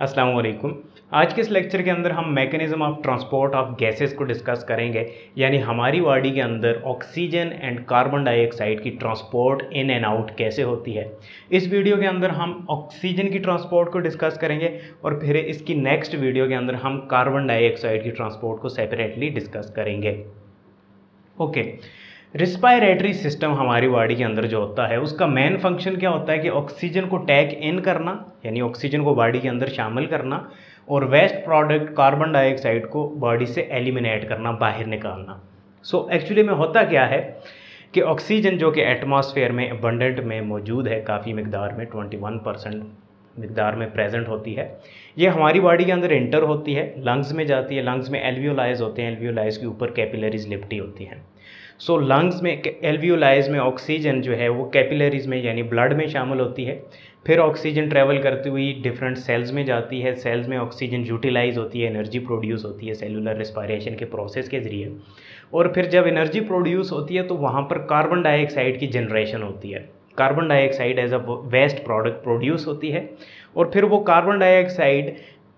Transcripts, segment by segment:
अस्सलाम वालेकुम। आज के इस लेक्चर के अंदर हम mechanism of transport of gases को डिस्कस करेंगे, यानी हमारी बॉडी के अंदर ऑक्सीजन एंड कार्बन डाइऑक्साइड की ट्रांसपोर्ट इन एंड आउट कैसे होती है। इस वीडियो के अंदर हम ऑक्सीजन की ट्रांसपोर्ट को डिस्कस करेंगे और फिर इसकी नेक्स्ट वीडियो के अंदर हम कार्बन डाइऑक्साइड की ट्रांसपोर्ट को सेपरेटली डिस्कस करेंगे। ओके, रिस्पायरेटरी सिस्टम हमारी बॉडी के अंदर जो होता है उसका मेन फंक्शन क्या होता है कि ऑक्सीजन को टैक इन करना, यानी ऑक्सीजन को बॉडी के अंदर शामिल करना, और वेस्ट प्रोडक्ट कार्बन डाइऑक्साइड को बॉडी से एलिमिनेट करना, बाहर निकालना। सो एक्चुअली में होता क्या है कि ऑक्सीजन जो कि एटमॉस्फेयर में अबंडेंट में मौजूद है, काफ़ी मिकदार में 21% मिकदार में प्रेजेंट होती है, ये हमारी बॉडी के अंदर इंटर होती है, लंग्स में जाती है। लंग्स में एल्वियोलाइज होते हैं, एल्वियोलाइज के ऊपर कैपिलरीज लिपटी होती हैं। सो लंग्स में एल्वियोलाइज में ऑक्सीजन जो है वो कैपिलरीज में यानी ब्लड में शामिल होती है। फिर ऑक्सीजन ट्रैवल करती हुई डिफरेंट सेल्स में जाती है। सेल्स में ऑक्सीजन यूटिलाइज होती है, एनर्जी प्रोड्यूस होती है सेलुलर रिस्पायरेशन के प्रोसेस के ज़रिए। और फिर जब एनर्जी प्रोड्यूस होती है तो वहाँ पर कार्बन डाइऑक्साइड की जनरेशन होती है। Carbon dioxide as a waste product produce होती है और फिर वो कार्बन डाइऑक्साइड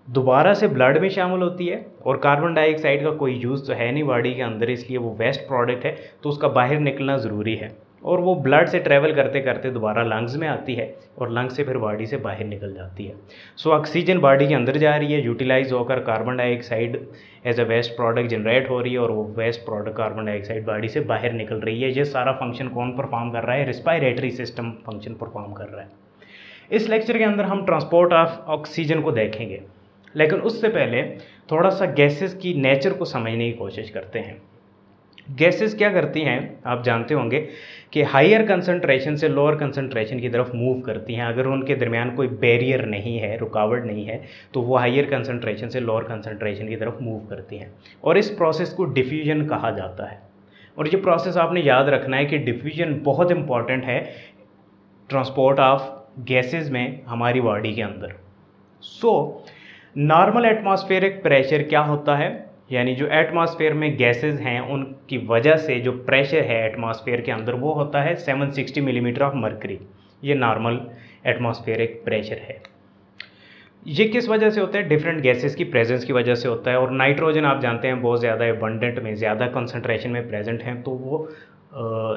दोबारा से ब्लड में शामिल होती है। और कार्बन डाइऑक्साइड का कोई यूज़ तो है नहीं बॉडी के अंदर, इसलिए वो वेस्ट प्रोडक्ट है, तो उसका बाहर निकलना ज़रूरी है। और वो ब्लड से ट्रैवल करते करते दोबारा लंग्स में आती है और लंग्स से फिर बॉडी से बाहर निकल जाती है। सो ऑक्सीजन बॉडी के अंदर जा रही है, यूटिलाइज होकर carbon dioxide as a waste product generate हो रही है और वो waste product carbon dioxide body से बाहर निकल रही है। ये सारा फंक्शन कौन परफॉर्म कर रहा है? रिस्पायरेटरी सिस्टम फंक्शन परफॉर्म कर रहा है। इस लेक्चर के अंदर हम ट्रांसपोर्ट ऑफ ऑक्सीजन को देखेंगे, लेकिन उससे पहले थोड़ा सा गैसेस की नेचर को समझने की कोशिश करते हैं। गैसेस क्या करती हैं आप जानते होंगे कि हायर कंसंट्रेशन से लोअर कंसंट्रेशन की तरफ मूव करती हैं। अगर उनके दरमियान कोई बैरियर नहीं है, रुकावट नहीं है, तो वो हायर कंसंट्रेशन से लोअर कंसंट्रेशन की तरफ मूव करती हैं और इस प्रोसेस को डिफ्यूजन कहा जाता है। और ये प्रोसेस आपने याद रखना है कि डिफ्यूजन बहुत इंपॉर्टेंट है ट्रांसपोर्ट ऑफ गैसेस में हमारी बॉडी के अंदर। नॉर्मल एटमॉस्फेरिक प्रेशर क्या होता है, यानी जो एटमॉस्फेयर में गैसेस हैं उनकी वजह से जो प्रेशर है एटमॉस्फेयर के अंदर वो होता है 760 मिलीमीटर ऑफ मर्करी। ये नॉर्मल एटमॉस्फेरिक प्रेशर है। ये किस वजह से होता है? डिफरेंट गैसेस की प्रेजेंस की वजह से होता है। और नाइट्रोजन आप जानते हैं बहुत ज़्यादा एबंडेंट में, ज़्यादा कंसनट्रेशन में प्रेजेंट हैं, तो वो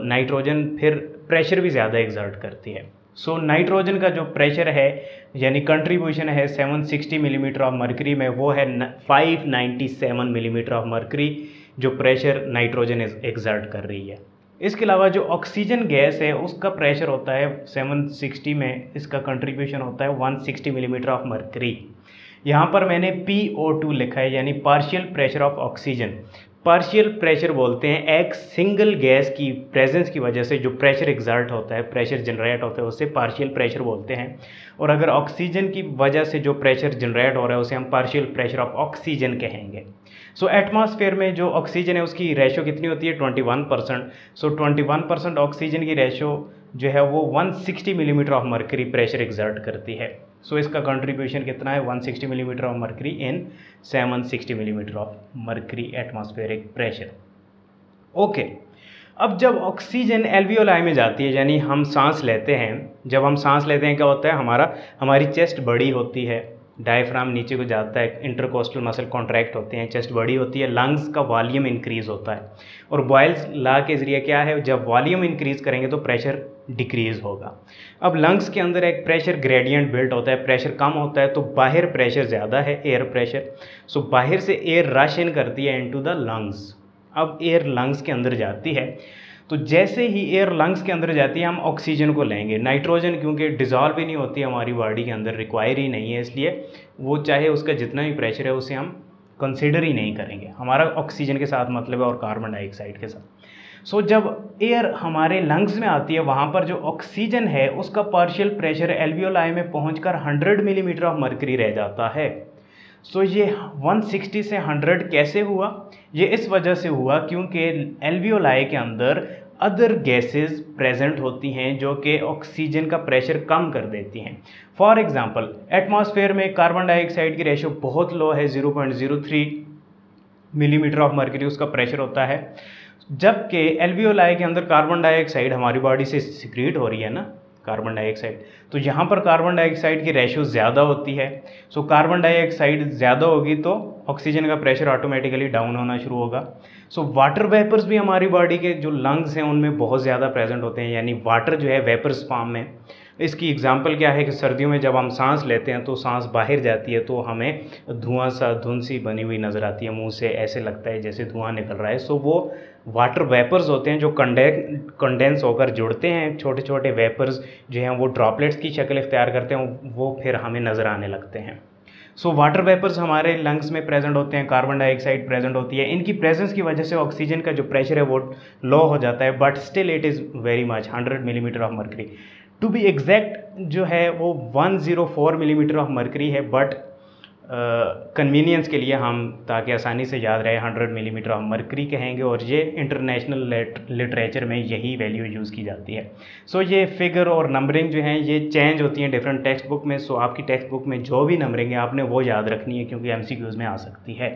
नाइट्रोजन फिर प्रेशर भी ज़्यादा एग्जर्ट करती है। सो नाइट्रोजन का जो प्रेशर है यानी कंट्रीब्यूशन है 760 मिलीमीटर ऑफ मर्करी में, वो है 597 मिलीमीटर ऑफ मर्करी जो प्रेशर नाइट्रोजन एग्जर्ट कर रही है। इसके अलावा जो ऑक्सीजन गैस है उसका प्रेशर होता है 760 में, इसका कंट्रीब्यूशन होता है 160 मिलीमीटर ऑफ मर्करी। यहाँ पर मैंने PO2 लिखा है, यानी partial pressure of oxygen. Partial pressure बोलते हैं एक सिंगल गैस की प्रेजेंस की वजह से जो प्रेशर एग्जर्ट होता है, प्रेशर जनरेट होता है, उसे पार्शियल प्रेशर बोलते हैं। और अगर ऑक्सीजन की वजह से जो प्रेशर जनरेट हो रहा है उसे हम पार्शियल प्रेशर ऑफ ऑक्सीजन कहेंगे। सो एटमॉस्फेयर में जो ऑक्सीजन है उसकी रेशो कितनी होती है? 21%। सो 21% ऑक्सीजन की रेशो जो है वो 160 millimetre of mercury pressure exert करती है। सो इसका कंट्रीब्यूशन कितना है? 160 millimetre of mercury in 760 millimetre of mercury atmospheric pressure. Okay, अब जब ऑक्सीजन एल्वियोलाई में जाती है, यानी हम सांस लेते हैं, जब हम सांस लेते हैं क्या होता है? हमारी चेस्ट बड़ी होती है, डायफ्राम नीचे को जाता है, इंटरकोस्टल मसल कॉन्ट्रैक्ट होते हैं, चेस्ट बड़ी होती है, लंग्स का वॉल्यूम इंक्रीज होता है। और बॉयल्स लॉ के ज़रिए क्या है? जब वॉल्यूम इंक्रीज करेंगे तो प्रेशर डिक्रीज होगा। अब लंग्स के अंदर एक प्रेशर ग्रेडियंट बिल्ट होता है, प्रेशर कम होता है तो बाहर प्रेशर ज़्यादा है, एयर प्रेशर। सो बाहर से एयर रश इन करती है इनटू द लंग्स। अब एयर लंग्स के अंदर जाती है, तो जैसे ही एयर लंग्स के अंदर जाती है हम ऑक्सीजन को लेंगे। नाइट्रोजन क्योंकि डिज़ोल्व ही नहीं होती है हमारी बॉडी के अंदर, रिक्वायर ही नहीं है, इसलिए वो चाहे उसका जितना भी प्रेशर है उसे हम कंसिडर ही नहीं करेंगे। हमारा ऑक्सीजन के साथ मतलब है और कार्बन डाइऑक्साइड के साथ। सो जब एयर हमारे लंग्स में आती है वहाँ पर जो ऑक्सीजन है उसका पार्शियल प्रेशर एल्वियोलाई में पहुँचकर 100 मिलीमीटर ऑफ मर्करी रह जाता है। सो ये 160 से 100 कैसे हुआ? ये इस वजह से हुआ क्योंकि एल्वियोलाई के अंदर अदर गैसेस प्रेजेंट होती हैं जो कि ऑक्सीजन का प्रेशर कम कर देती हैं। फॉर एग्जांपल एटमॉस्फेयर में कार्बन डाइऑक्साइड की रेशो बहुत लो है, 0.03 मिलीमीटर ऑफ मर्करी उसका प्रेशर होता है, जबकि एल्वियोलाई के अंदर कार्बन डाइऑक्साइड हमारी बॉडी से सिक्रीट हो रही है ना, कार्बन डाइऑक्साइड। तो यहाँ पर कार्बन डाइऑक्साइड की रेशियो ज़्यादा होती है, सो कार्बन डाइऑक्साइड ज़्यादा होगी तो ऑक्सीजन का प्रेशर ऑटोमेटिकली डाउन होना शुरू होगा। सो वाटर वेपर्स भी हमारी बॉडी के जो लंग्स हैं उनमें बहुत ज़्यादा प्रेजेंट होते हैं, यानी वाटर जो है वेपर्स फॉर्म में। इसकी एग्जांपल क्या है कि सर्दियों में जब हम सांस लेते हैं तो सांस बाहर जाती है तो हमें धुंध सी बनी हुई नज़र आती है, मुंह से ऐसे लगता है जैसे धुआं निकल रहा है। सो वो वाटर वेपर्स होते हैं जो कंडेंस होकर जुड़ते हैं, छोटे छोटे वेपर्स जो हैं वो ड्रॉपलेट्स की शक्ल इख्तियार करते हैं, वो फिर हमें नज़र आने लगते हैं। सो वाटर वेपर्स हमारे लंग्स में प्रेजेंट होते हैं, कार्बन डाइऑक्साइड प्रेजेंट होती है। इनकी प्रेजेंस की वजह से ऑक्सीजन का जो प्रेशर है वो लो हो जाता है, but still it is very much 100 millimetre of mercury. To be exact जो है वो 104 मिलीमीटर ऑफ मर्करी है, बट कन्वीनियंस के लिए हम ताकि आसानी से याद रहे 100 मिलीमीटर ऑफ मर्करी कहेंगे, और ये इंटरनेशनल लिटरेचर में यही वैल्यू यूज़ की जाती है। सो ये फिगर और नंबरिंग जो हैं ये चेंज होती हैं डिफरेंट टेक्स्ट बुक में। सो आपकी टेक्स्ट बुक में जो भी नंबरिंग है आपने वो याद रखनी है क्योंकि MCQs में आ सकती है।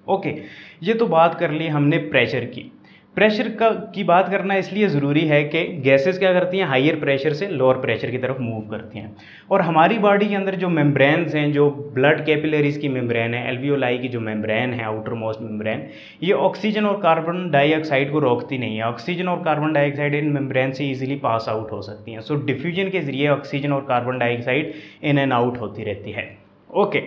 ओके, ये तो बात कर ली हमने प्रेशर की। प्रेशर की बात करना इसलिए ज़रूरी है कि गैसेस क्या करती हैं, हायर प्रेशर से लोअर प्रेशर की तरफ मूव करती हैं। और हमारी बॉडी के अंदर जो मेम्ब्रेन्स हैं, जो ब्लड कैपिलरीज की मेम्ब्रेन है, एल्वियोलाई की जो मेम्ब्रेन है, आउटर मोस्ट मेम्ब्रेन, ये ऑक्सीजन और कार्बन डाइऑक्साइड को रोकती नहीं है। ऑक्सीजन और कार्बन डाइऑक्साइड इन मेम्ब्रेन से ईजिली पास आउट हो सकती हैं। सो डिफ्यूजन के जरिए ऑक्सीजन और carbon dioxide in and out होती रहती है। ओके,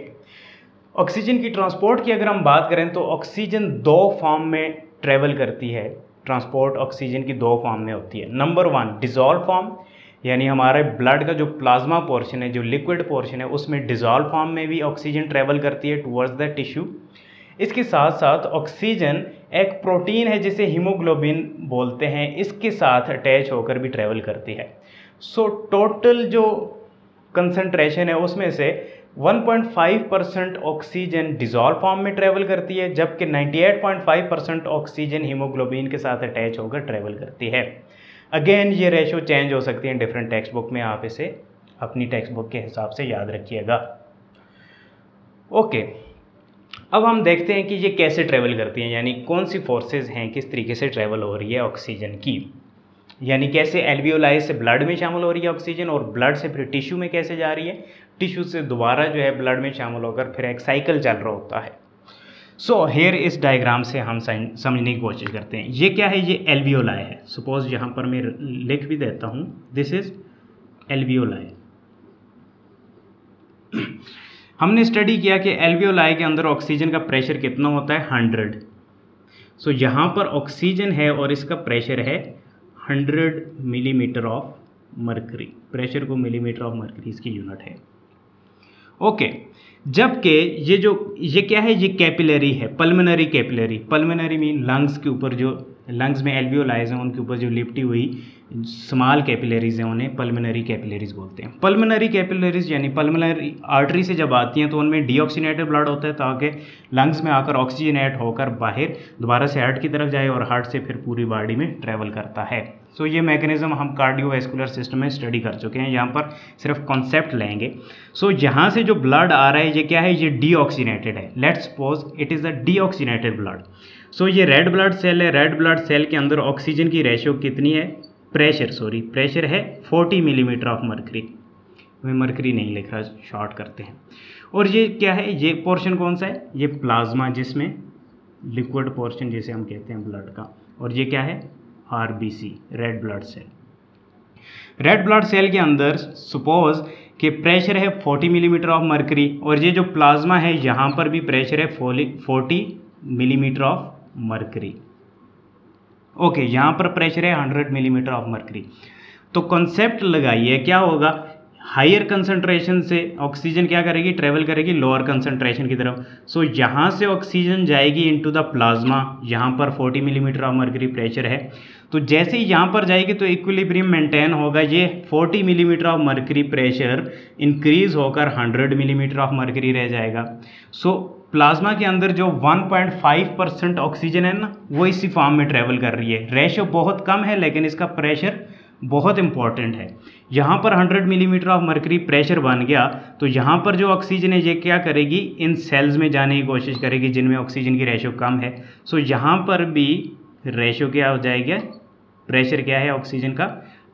ऑक्सीजन की ट्रांसपोर्ट की अगर हम बात करें तो ऑक्सीजन दो फॉर्म में ट्रेवल करती है। ट्रांसपोर्ट ऑक्सीजन की दो फॉर्म में होती है। नंबर 1 डिज़ोल्व फॉर्म, यानी हमारे ब्लड का जो प्लाज्मा पोर्शन है, जो लिक्विड पोर्शन है, उसमें डिज़ोल्व फॉर्म में भी ऑक्सीजन ट्रेवल करती है टुवर्ड्स द टिश्यू। इसके साथ साथ ऑक्सीजन एक प्रोटीन है जिसे हीमोग्लोबिन बोलते हैं, इसके साथ अटैच होकर भी ट्रेवल करती है। सो टोटल जो कंसंट्रेशन है उसमें से 1.5% ऑक्सीजन डिज़ोल्व फॉर्म में ट्रेवल करती है, जबकि 98.5% ऑक्सीजन हीमोग्लोबिन के साथ अटैच होकर ट्रेवल करती है। अगेन ये रेशो चेंज हो सकती है डिफरेंट टेक्स्ट बुक में, आप इसे अपनी टेक्स्ट बुक के हिसाब से याद रखिएगा। ओके, अब हम देखते हैं कि ये कैसे ट्रेवल करती हैं, यानी कौन सी फोर्सेस हैं, किस तरीके से ट्रेवल हो रही है ऑक्सीजन की, यानी कैसे एल्वियोलाई से ब्लड में शामिल हो रही है ऑक्सीजन और ब्लड से फिर टिश्यू में कैसे जा रही है, टिश्यू से दोबारा जो है ब्लड में शामिल होकर फिर एक साइकिल चल रहा होता है। सो हेयर इस डायग्राम से हम समझने की कोशिश करते हैं। ये क्या है, ये एल्वियोलाई है। सपोज यहाँ पर मैं लिख भी देता हूँ, दिस इज एल्वियोलाई। हमने स्टडी किया कि एल्वियोलाई के अंदर ऑक्सीजन का प्रेशर कितना होता है, 100। सो यहाँ पर ऑक्सीजन है और इसका प्रेशर है 100 मिलीमीटर ऑफ मर्करी। प्रेशर को मिलीमीटर ऑफ मर्करी इसकी यूनिट है। ओके, जबकि ये क्या है, ये कैपिलरी है, pulmonary capillary. Pulmonary mean lungs के ऊपर जो लंग्स में एल्वियोलाइज हैं उनके ऊपर जो लिपटी हुई स्मॉल कैपिलरीज हैं उन्हें पल्मोनरी कैपिलरीज बोलते हैं। पल्मोनरी कैपिलरीज यानी पल्मोनरी आर्टरी से जब आती हैं तो उनमें डीऑक्सीनेटेड ब्लड होता है ताकि लंग्स में आकर ऑक्सीजनेट होकर बाहर दोबारा से हार्ट की तरफ जाए और हार्ट से फिर पूरी बॉडी में ट्रैवल करता है। सो ये मैकेनिज्म हम कार्डियोवैस्कुलर सिस्टम में स्टडी कर चुके हैं, यहाँ पर सिर्फ कॉन्सेप्ट लेंगे। सो यहाँ से जो ब्लड आ रहा है ये क्या है, ये डीऑक्सीनेटेड है। Let's suppose it is a deoxygenated blood. So ये रेड ब्लड सेल है। रेड ब्लड सेल के अंदर ऑक्सीजन की रेशियो कितनी है, प्रेशर है 40 मिलीमीटर ऑफ मर्करी। मैं मर्करी नहीं लिख रहा, शॉर्ट करते हैं। और ये क्या है, ये पोर्शन कौन सा है, ये प्लाज्मा, जिसमें लिक्विड पोर्शन जिसे हम कहते हैं ब्लड का। और ये क्या है, RBC, red blood cell. Red blood cell के अंदर सपोज कि प्रेशर है 40 मिलीमीटर ऑफ मर्करी, और ये जो प्लाज्मा है यहाँ पर भी प्रेशर है 40 मिलीमीटर ऑफ मर्करी। ओके, यहाँ पर प्रेशर है 100 मिलीमीटर ऑफ मर्करी। तो कॉन्सेप्ट लगाइए, क्या होगा, हायर कंसंट्रेशन से ऑक्सीजन क्या करेगी, ट्रेवल करेगी लोअर कंसंट्रेशन की तरफ। सो यहाँ से ऑक्सीजन जाएगी इनटू द प्लाज्मा, यहाँ पर 40 मिलीमीटर ऑफ मर्करी प्रेशर है। तो जैसे ही यहाँ पर जाएगी तो इक्विलिब्रियम मेंटेन होगा, ये 40 millimetre of mercury pressure increase होकर 100 मिलीमीटर ऑफ मर्करी रह जाएगा। सो प्लाज्मा के अंदर जो 1.5% ऑक्सीजन है ना, वो इसी फॉर्म में ट्रेवल कर रही है। रेशो बहुत कम है लेकिन इसका प्रेशर बहुत इंपॉर्टेंट है। यहाँ पर 100 मिलीमीटर ऑफ मर्करी प्रेशर बन गया तो यहाँ पर जो ऑक्सीजन है ये क्या करेगी, इन सेल्स में जाने की कोशिश करेगी जिनमें ऑक्सीजन की रेशो कम है। सो यहाँ पर भी रेशो क्या हो जाएगा, प्रेशर क्या है ऑक्सीजन का,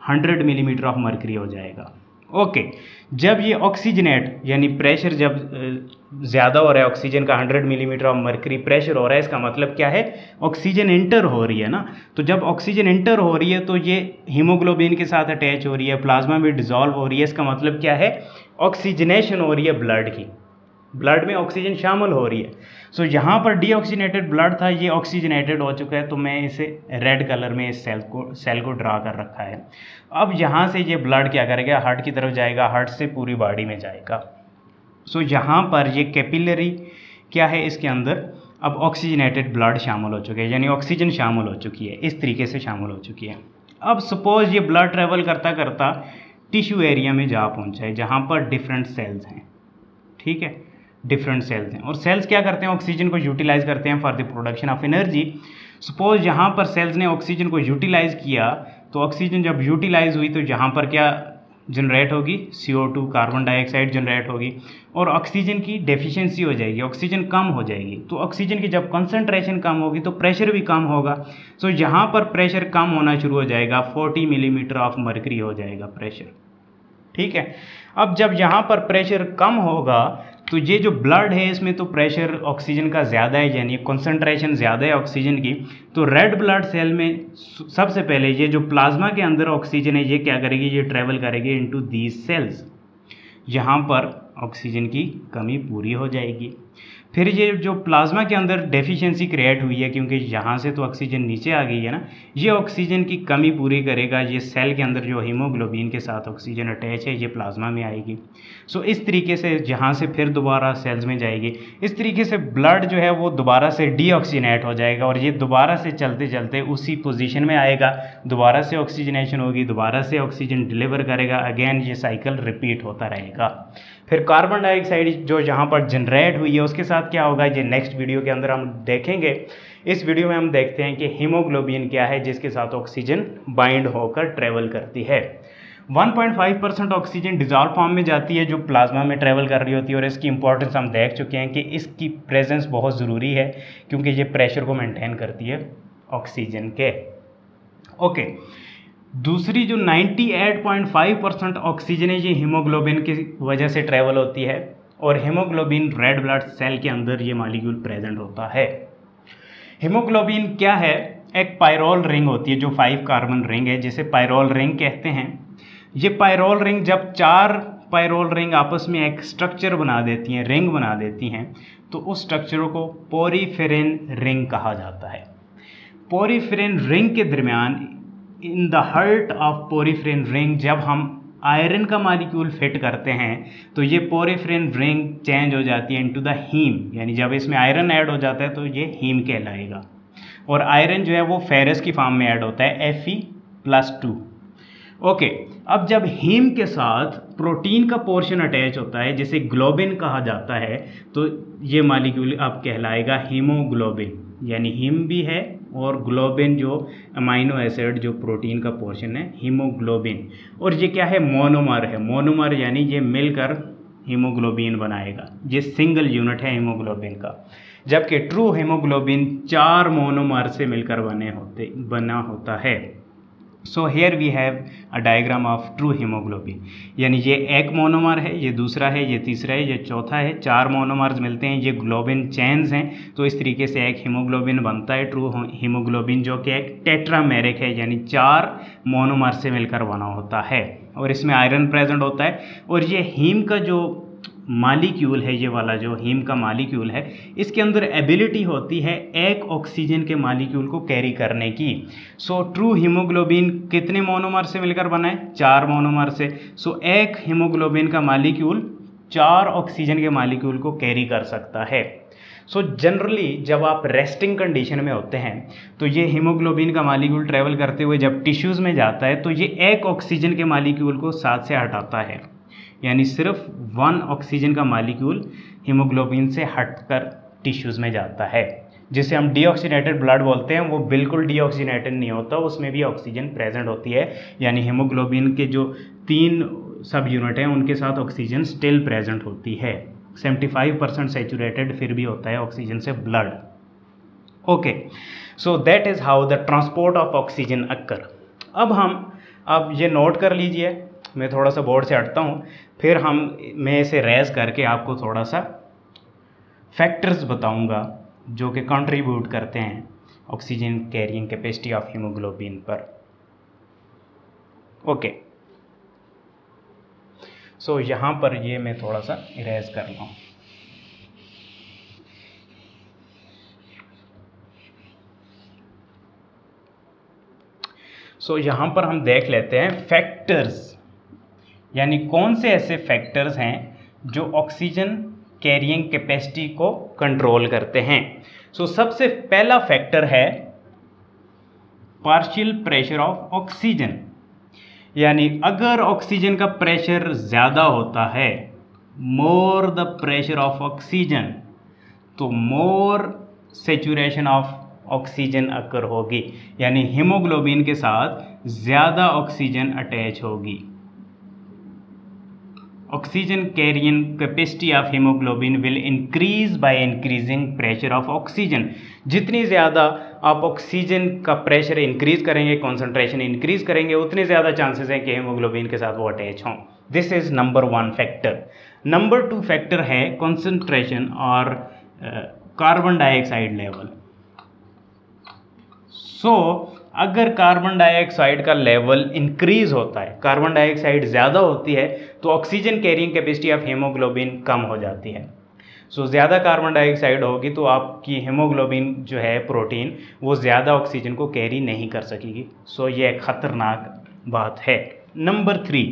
100 मिलीमीटर ऑफ मर्करी हो जाएगा। ओके, जब ये ऑक्सीजनेट यानी प्रेशर जब ज़्यादा हो रहा है, ऑक्सीजन का 100 मिलीमीटर ऑफ मर्करी प्रेशर हो रहा है, इसका मतलब क्या है, ऑक्सीजन इंटर हो रही है ना। तो जब ऑक्सीजन इंटर हो रही है तो ये हीमोग्लोबिन के साथ अटैच हो रही है, प्लाज्मा में डिजॉल्व हो रही है। इसका मतलब क्या है, ऑक्सीजनेशन हो रही है ब्लड की, ब्लड में ऑक्सीजन शामिल हो रही है। सो यहाँ पर डीऑक्सीजनेटेड ब्लड था, ये ऑक्सीजनेटेड हो चुका है, तो मैं इसे रेड कलर में इस सेल को ड्रा कर रखा है। अब यहाँ से ये ब्लड क्या करेगा, हार्ट की तरफ जाएगा, हार्ट से पूरी बॉडी में जाएगा। सो यहाँ पर ये कैपिलरी क्या है, इसके अंदर अब ऑक्सीजनेटेड ब्लड शामिल हो चुके हैं, यानी ऑक्सीजन शामिल हो चुकी है, इस तरीके से शामिल हो चुकी है। अब सपोज ये ब्लड ट्रेवल करता करता टिश्यू एरिया में जा पहुँचा है, जहाँ पर डिफरेंट सेल्स हैं, ठीक है, डिफरेंट सेल्स हैं। और सेल्स क्या करते हैं, ऑक्सीजन को यूटिलाइज करते हैं for the production of energy. Suppose यहाँ पर सेल्स ने ऑक्सीजन को यूटिलाइज किया, तो ऑक्सीजन जब यूटिलाइज हुई तो यहाँ पर क्या जनरेट होगी, CO2 कार्बन डाइऑक्साइड जनरेट होगी, और ऑक्सीजन की डेफिशिएंसी हो जाएगी, ऑक्सीजन कम हो जाएगी। तो ऑक्सीजन की जब कंसंट्रेशन कम होगी तो प्रेशर भी कम होगा। सो यहाँ पर प्रेशर कम होना शुरू हो जाएगा, 40 मिलीमीटर ऑफ मर्करी हो जाएगा प्रेशर, ठीक है। अब जब यहाँ पर प्रेशर कम होगा तो ये जो ब्लड है इसमें तो प्रेशर ऑक्सीजन का ज़्यादा है, यानी कंसंट्रेशन ज़्यादा है ऑक्सीजन की। तो रेड ब्लड सेल में सबसे पहले ये जो प्लाज्मा के अंदर ऑक्सीजन है ये क्या करेगी, ये ट्रेवल करेगी इनटू दीज सेल्स, यहाँ पर ऑक्सीजन की कमी पूरी हो जाएगी। फिर ये जो प्लाज्मा के अंदर डेफिशिएंसी क्रिएट हुई है, क्योंकि यहाँ से तो ऑक्सीजन नीचे आ गई है ना, ये ऑक्सीजन की कमी पूरी करेगा। ये सेल के अंदर जो हीमोग्लोबिन के साथ ऑक्सीजन अटैच है ये प्लाज्मा में आएगी। सो इस तरीके से यहाँ से फिर दोबारा सेल्स में जाएगी। इस तरीके से ब्लड जो है वो दोबारा से डीऑक्सीनेट हो जाएगा, और ये दोबारा से चलते चलते उसी पोजीशन में आएगा, दोबारा से ऑक्सीजनेशन होगी, दोबारा से ऑक्सीजन डिलीवर करेगा, अगेन ये साइकिल रिपीट होता रहेगा। फिर कार्बन डाइऑक्साइड जो यहाँ पर जनरेट हुई है उसके साथ क्या होगा, ये नेक्स्ट वीडियो के अंदर हम देखेंगे। इस वीडियो में हम देखते हैं कि हीमोग्लोबिन क्या है जिसके साथ ऑक्सीजन बाइंड होकर ट्रेवल करती है। 1.5% ऑक्सीजन डिजॉल्व फॉर्म में जाती है जो प्लाज्मा में ट्रेवल कर रही होती है, और इसकी इंपॉर्टेंस हम देख चुके हैं कि इसकी प्रेजेंस बहुत ज़रूरी है क्योंकि ये प्रेशर को मेंटेन करती है ऑक्सीजन के। ओके, दूसरी जो 98.5% ऑक्सीजन है ये हीमोग्लोबिन की वजह से ट्रेवल होती है, और हीमोग्लोबिन रेड ब्लड सेल के अंदर ये मॉलिक्यूल प्रेजेंट होता है। हीमोग्लोबिन क्या है, एक पायरोल रिंग होती है जो 5 कार्बन रिंग है, जिसे पायरोल रिंग कहते हैं। ये पायरोल रिंग जब 4 पायरोल रिंग आपस में एक स्ट्रक्चर बना देती हैं, रिंग बना देती हैं, तो उस स्ट्रक्चर को पोरीफेरेन रिंग कहा जाता है। पोरीफेरेन रिंग के दरमियान in the heart of porphyrin ring जब हम आयरन का मॉलिक्यूल फिट करते हैं तो ये पोरीफेरेन रिंग चेंज हो जाती है इनटू द हीम, यानी जब इसमें आयरन ऐड हो जाता है तो ये हीम कहलाएगा। और आयरन जो है वो फेरस की फॉर्म में ऐड होता है Fe+2। ओके, अब जब हीम के साथ प्रोटीन का पोर्शन अटैच होता है जिसे ग्लोबिन कहा जाता है, तो ये मॉलिक्यूल अब कहलाएगा हीमोग्लोबिन, यानी हीम भी है और ग्लोबिन जो अमाइनो एसिड जो प्रोटीन का पोर्शन है हीमोग्लोबिन। और ये क्या है, मोनोमर है। मोनोमर यानी ये मिलकर हीमोग्लोबिन बनाएगा, ये सिंगल यूनिट है हीमोग्लोबिन का। जबकि ट्रू हीमोग्लोबिन 4 मोनोमर से मिलकर बना होता है। So here we have a diagram of true haemoglobin, यानी ये एक मोनोमर है, ये दूसरा है, ये तीसरा है, ये चौथा है, 4 मोनोमर्स मिलते हैं, ये ग्लोबिन चेन्स हैं। तो इस तरीके से एक हीमोग्लोबिन बनता है ट्रू हीमोग्लोबिन, जो कि एक टेट्रामेरिक है, यानी 4 मोनोमर से मिलकर बना होता है, और इसमें आयरन प्रेजेंट होता है। और ये हीम का जो मॉलिक्यूल है, ये वाला जो हीम का मॉलिक्यूल है, इसके अंदर एबिलिटी होती है एक ऑक्सीजन के मॉलिक्यूल को कैरी करने की। सो ट्रू हीमोग्लोबिन कितने मोनोमर से मिलकर बना है, 4 मोनोमर से। सो एक हीमोग्लोबिन का मॉलिक्यूल 4 ऑक्सीजन के मॉलिक्यूल को कैरी कर सकता है। सो जनरली जब आप रेस्टिंग कंडीशन में होते हैं तो ये हीमोग्लोबिन का मॉलिक्यूल ट्रेवल करते हुए जब टिश्यूज़ में जाता है तो ये एक ऑक्सीजन के मॉलिक्यूल को साथ से हटाता है, यानी सिर्फ 1 ऑक्सीजन का मॉलिक्यूल हीमोग्लोबिन से हटकर टिश्यूज़ में जाता है, जिसे हम डीऑक्सीनेटेड ब्लड बोलते हैं। वो बिल्कुल डीऑक्सीनेटेड नहीं होता, उसमें भी ऑक्सीजन प्रेजेंट होती है, यानी हीमोग्लोबिन के जो 3 सब यूनिट हैं उनके साथ ऑक्सीजन स्टिल प्रेजेंट होती है। 75% सैचुरेटेड फिर भी होता है ऑक्सीजन से blood. Okay, so that is how the transport of oxygen occur. अब हम अब ये नोट कर लीजिए, मैं थोड़ा सा बोर्ड से हटता हूँ, फिर मैं इसे रेज करके आपको थोड़ा सा फैक्टर्स बताऊंगा जो कि कंट्रीब्यूट करते हैं oxygen carrying capacity of haemoglobin पर। ओके, सो यहाँ पर ये मैं थोड़ा सा इरेज कर लूँ। सो यहाँ पर हम देख लेते हैं फैक्टर्स, यानी कौन से ऐसे फैक्टर्स हैं जो ऑक्सीजन कैरिंग कैपेसिटी को कंट्रोल करते हैं। सो सबसे पहला फैक्टर है पार्शियल प्रेशर ऑफ ऑक्सीजन, यानी अगर ऑक्सीजन का प्रेशर ज़्यादा होता है, more the pressure of oxygen, तो मोर सेचुरेशन ऑफ ऑक्सीजन अकर होगी, यानी हीमोग्लोबिन के साथ ज़्यादा ऑक्सीजन अटैच होगी। Oxygen carrying capacity of haemoglobin will increase by increasing pressure of oxygen. जितनी ज़्यादा आप ऑक्सीजन का प्रेशर इंक्रीज करेंगे, कॉन्सेंट्रेशन इंक्रीज करेंगे, उतने ज़्यादा चांसेस हैं कि हीमोग्लोबिन के साथ वो अटैच हों। This is number 1 factor. Number 2 factor है कॉन्सेंट्रेशन और कार्बन डाइऑक्साइड लेवल। अगर कार्बन डाइऑक्साइड का लेवल इंक्रीज होता है, कार्बन डाइऑक्साइड ज़्यादा होती है, तो oxygen carrying capacity of haemoglobin कम हो जाती है। ज़्यादा कार्बन डाइऑक्साइड होगी तो आपकी हीमोग्लोबिन जो है प्रोटीन, वो ज़्यादा ऑक्सीजन को कैरी नहीं कर सकेगी। ये एक ख़तरनाक बात है। Number 3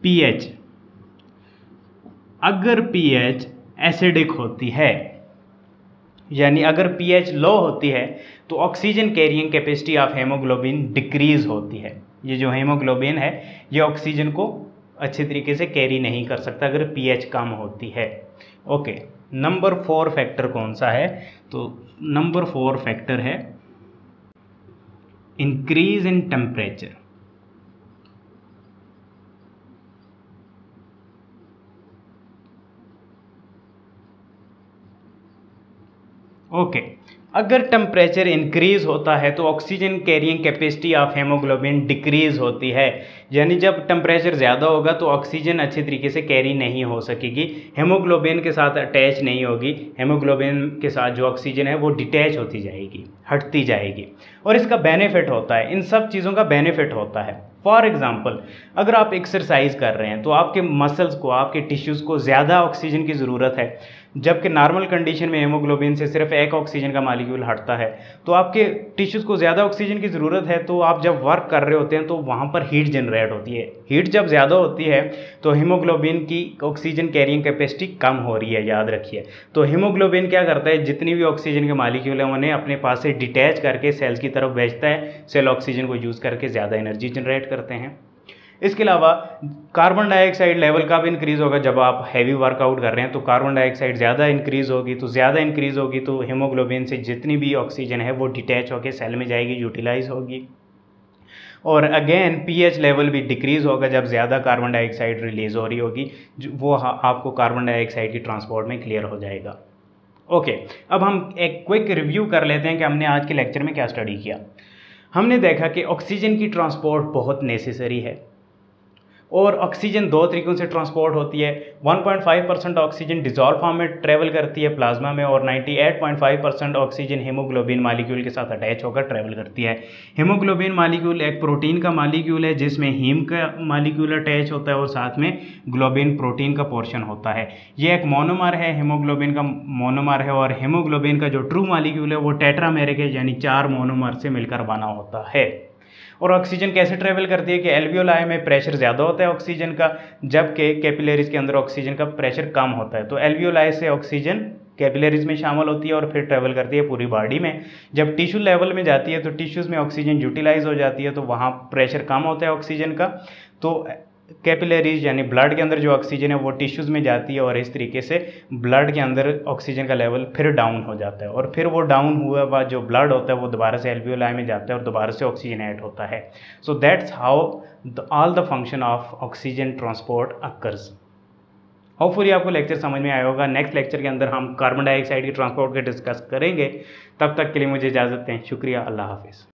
pH. अगर पीएच एसिडिक होती है, यानी अगर पीएच लो होती है, तो oxygen carrying capacity of haemoglobin decrease होती है। ये जो हीमोग्लोबिन है ये ऑक्सीजन को अच्छे तरीके से कैरी नहीं कर सकता अगर पीएच कम होती है। ओके, नंबर 4 फैक्टर कौन सा है? तो नंबर 4 फैक्टर है इंक्रीज इन टेम्परेचर। ओके, अगर टेम्परेचर इंक्रीज होता है तो oxygen carrying capacity of haemoglobin decrease होती है, यानी जब टेम्परेचर ज़्यादा होगा तो ऑक्सीजन अच्छे तरीके से कैरी नहीं हो सकेगी, हीमोग्लोबिन के साथ अटैच नहीं होगी, हीमोग्लोबिन के साथ जो ऑक्सीजन है वो डिटैच होती जाएगी, हटती जाएगी। और इसका बेनिफिट होता है, इन सब चीज़ों का बेनिफिट होता है। फॉर एग्ज़ाम्पल, अगर आप एक्सरसाइज कर रहे हैं तो आपके मसल्स को, आपके टिश्यूज़ को ज़्यादा ऑक्सीजन की ज़रूरत है, जबकि नॉर्मल कंडीशन में हीमोग्लोबिन से सिर्फ एक ऑक्सीजन का मालिक्यूल हटता है, तो आपके टिश्यूज़ को ज़्यादा ऑक्सीजन की ज़रूरत है। तो आप जब वर्क कर रहे होते हैं तो वहाँ पर हीट जनरेट होती है। हीट जब ज़्यादा होती है तो हीमोग्लोबिन की ऑक्सीजन कैरिंग कैपेसिटी कम हो रही है, याद रखिए। तो हीमोग्लोबिन क्या करता है, जितनी भी ऑक्सीजन के मालिक्यूल हैं उन्हें अपने पास से डिटैच करके सेल्स की तरफ भेजता है, सेल ऑक्सीजन को यूज़ करके ज़्यादा एनर्जी जनरेट करते हैं। इसके अलावा कार्बन डाइऑक्साइड लेवल का भी इंक्रीज़ होगा। जब आप हैवी वर्कआउट कर रहे हैं तो कार्बन डाइऑक्साइड ज़्यादा इंक्रीज़ होगी, तो हीमोग्लोबिन से जितनी भी ऑक्सीजन है वो डिटैच होकर सेल में जाएगी, यूटिलाइज होगी। और अगेन पीएच लेवल भी डिक्रीज़ होगा जब ज़्यादा कार्बन डाइऑक्साइड रिलीज़ हो रही होगी, वो आपको कार्बन डाइऑक्साइड की ट्रांसपोर्ट में क्लियर हो जाएगा। ओके, अब हम एक क्विक रिव्यू कर लेते हैं कि हमने आज के लेक्चर में क्या स्टडी किया। हमने देखा कि ऑक्सीजन की ट्रांसपोर्ट बहुत नेसेसरी है और ऑक्सीजन 2 तरीकों से ट्रांसपोर्ट होती है। 1.5% ऑक्सीजन डिजॉल्व फॉर्म में ट्रेवल करती है प्लाज्मा में, और 98.5% ऑक्सीजन हीमोग्लोबिन मालिक्यूल के साथ अटैच होकर ट्रेवल करती है। हीमोग्लोबिन मालिक्यूल एक प्रोटीन का मालिक्यूल है जिसमें हीम का मालिक्यूल अटैच होता है और साथ में ग्लोबिन प्रोटीन का पोर्शन होता है। ये एक मोनोमर है, हीमोग्लोबिन का मोनोमर है, और हीमोग्लोबिन का जो ट्रू मालिक्यूल है वो टेट्रामेरिक है, यानी 4 मोनोमर से मिलकर बना होता है। और ऑक्सीजन कैसे ट्रेवल करती है कि एल्वियोलाई में प्रेशर ज़्यादा होता है ऑक्सीजन का, जबकि कैपिलरीज के अंदर ऑक्सीजन का प्रेशर कम होता है। तो एल्वियोलाई से ऑक्सीजन कैपिलरीज में शामिल होती है और फिर ट्रेवल करती है पूरी बॉडी में। जब टिश्यू लेवल में जाती है तो टिश्यूज़ में ऑक्सीजन यूटिलाइज हो जाती है, तो वहाँ प्रेशर कम होता है ऑक्सीजन का। तो कैपिलरीज यानी ब्लड के अंदर जो ऑक्सीजन है वो टिश्यूज़ में जाती है, और इस तरीके से ब्लड के अंदर ऑक्सीजन का लेवल फिर डाउन हो जाता है, और फिर वो डाउन हुआ हुआ जो ब्लड होता है वो दोबारा से एल्वियोलाई में जाता है और दोबारा से ऑक्सीजन ऐड होता है। So that's how all the function of oxygen transport occurs. Hopefully आपको लेक्चर समझ में आया होगा। नेक्स्ट लेक्चर के अंदर हम कार्बन डाइऑक्साइड की ट्रांसपोर्ट के डिस्कस करेंगे। तब तक के लिए मुझे इजाज़त दें। शुक्रिया, अल्लाह हाफिज़।